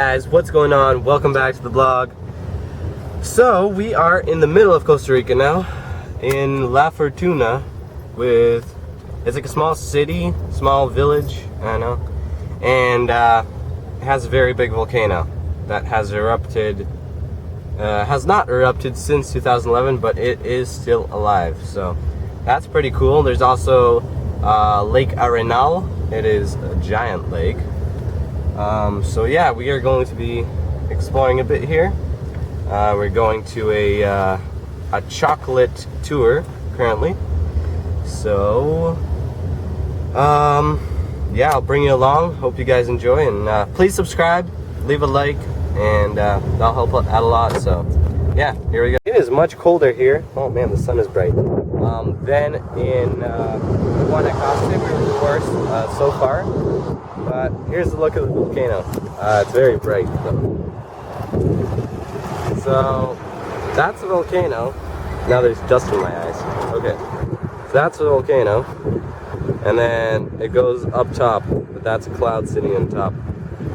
Guys, what's going on? Welcome back to the blog. So we are in the middle of Costa Rica now, in La Fortuna, it's like a small city, small village, I know, and it has a very big volcano that has erupted, has not erupted since 2011, but it is still alive, so that's pretty cool. There's also Lake Arenal. It is a giant lake. So yeah, we are going to be exploring a bit here. We're going to a chocolate tour currently. So yeah, I'll bring you along. Hope you guys enjoy, and please subscribe, leave a like, and that'll help out a lot. So yeah, here we go. It is much colder here. Oh man, the sun is bright. Than in Guanacaste, of course, so far. But here's the look of the volcano. It's very bright though. So that's a volcano. Now there's dust in my eyes. Okay, so that's a volcano, and then it goes up top, but that's a cloud sitting on top.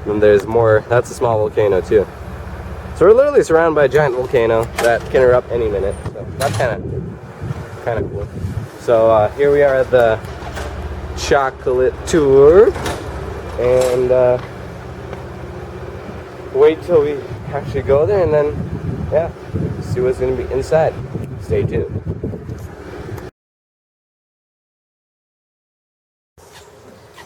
And there's more. That's a small volcano too. So we're literally surrounded by a giant volcano that can erupt any minute. So that's kind of cool. So here we are at the chocolate tour. And wait till we actually go there, and then yeah, see what's going to be inside. Stay tuned.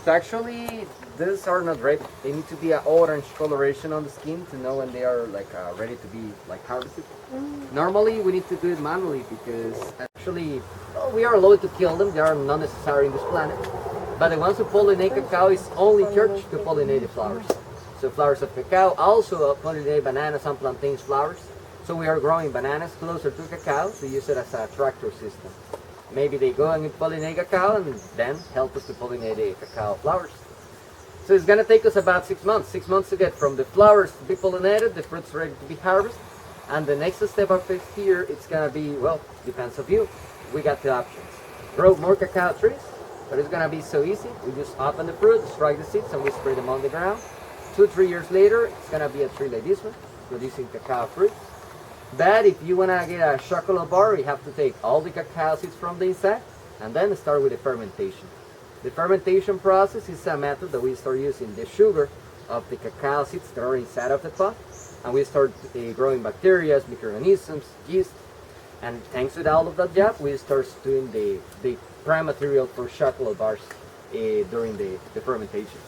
So actually, these are not red. They need to be an orange coloration on the skin to know when they are like ready to be like harvested. Normally, we need to do it manually because actually, well, we are allowed to kill them. They are not necessary in this planet. But the ones who pollinate cacao is only church to pollinate the flowers. So flowers of cacao also pollinate bananas and plantains flowers. So we are growing bananas closer to cacao to use it as a tractor system. Maybe they go and pollinate cacao and then help us to pollinate the cacao flowers. So it's going to take us about 6 months. 6 months to get from the flowers to be pollinated, the fruits ready to be harvested. And the next step of it here, it's going to be, well, depends on you. We got the options. Grow more cacao trees. But it's going to be so easy. We just open the fruit, strike the seeds, and we spread them on the ground. 2-3 years later, it's going to be a tree like this one, producing cacao fruit. But if you want to get a chocolate bar, you have to take all the cacao seeds from the inside and then start with the fermentation. The fermentation process is a method that we start using the sugar of the cacao seeds that are inside of the pot, and we start growing bacteria, microorganisms, yeast, and thanks to all of that job, we start doing the prime material for chocolate bars during the fermentation.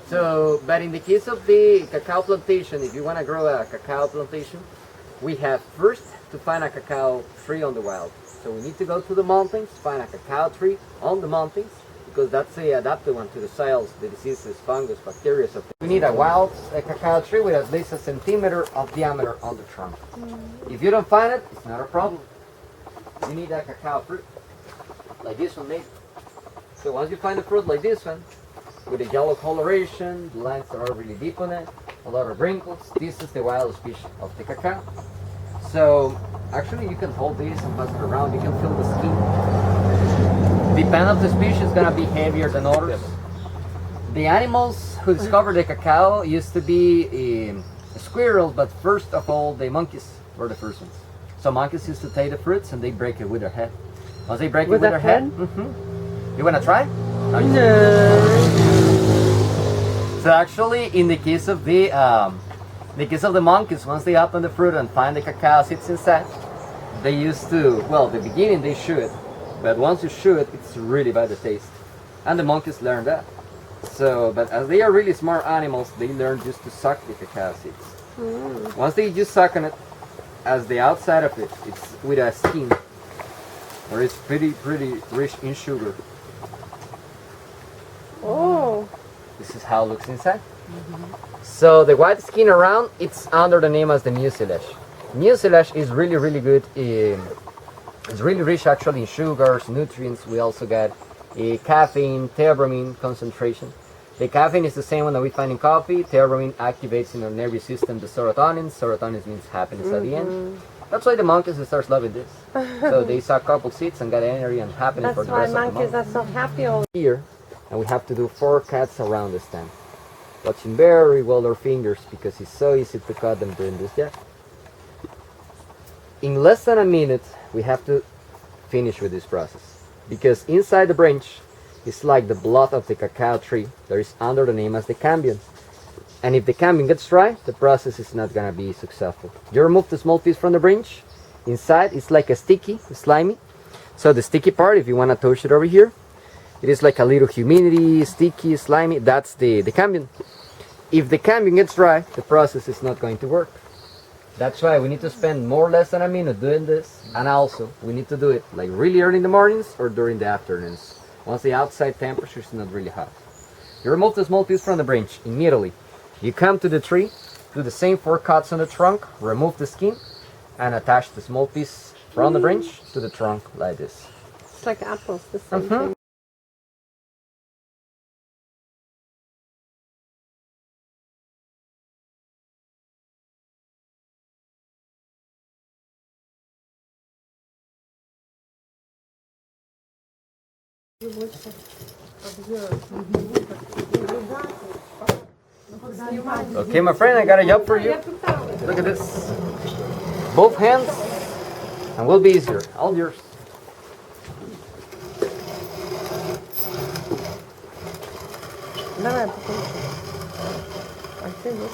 So, but in the case of the cacao plantation, if you want to grow a cacao plantation, we have first to find a cacao tree on the wild. So we need to go to the mountains, find a cacao tree on the mountains, because that's the adapted one to the soils, the diseases, fungus, bacteria. So we need a wild cacao tree with at least 1 centimeter of diameter on the trunk. If you don't find it, it's not a problem. You need a cacao fruit, like this one maybe. So once you find a fruit like this one, with a yellow coloration, the lines are really deep on it, a lot of wrinkles, this is the wild species of the cacao. So actually you can hold this and pass it around, you can feel the skin. Depending on the species, it's gonna be heavier than others. The animals who discovered the cacao used to be squirrels, but first of all the monkeys were the first ones. So monkeys used to take the fruits and they break it with their head. Once they break it with their head, you wanna try? No. So actually, in the case of the monkeys, once they open the fruit and find the cacao seeds inside, they used to, well, at the beginning they shoot, but once you shoot, it's really bad the taste, and the monkeys learn that. So, but as they are really smart animals, they learn just to suck the cacao seeds. Once they just suck on it, as the outside of it, it's with a skin, where it's pretty rich in sugar. Oh. This is how it looks inside. So the white skin around, it's under the name as the mucilage. Mucilage is really good. It's really rich actually in sugars, nutrients. We also got caffeine, theobromine concentration. The caffeine is the same one that we find in coffee. Theobromine activates in our nervous system the serotonin. Serotonin means happiness at the end. That's why the monkeys start loving this. So they suck a couple seeds and get energy and happiness for the rest of the month. That's why monkeys are so happy over here. And we have to do 4 cuts around the stem. watching very well our fingers because it's so easy to cut them doing this. Yeah. In less than a minute, we have to finish with this process because inside the branch is like the blood of the cacao tree that is under the name as the cambium. And if the cambium gets dry, the process is not gonna be successful. You remove the small piece from the branch. Inside it's like a sticky, slimy. So the sticky part, if you wanna touch it over here, it is like a little humidity, sticky, slimy. That's the cambium. If the cambium gets dry, the process is not going to work. That's why we need to spend more or less than a minute doing this, and also we need to do it like really early in the mornings or during the afternoons, once the outside temperature is not really hot. You remove the small piece from the branch immediately. You come to the tree, do the same 4 cuts on the trunk, remove the skin, and attach the small piece from the branch to the trunk like this. It's like apples, the same thing. Okay, my friend, I got a job for you. Look at this. Both hands, and will be easier. All yours. Давай, покрути. А ты ложь.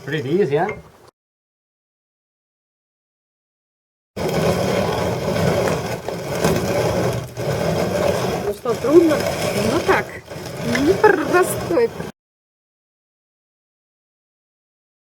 Pretty easy, huh?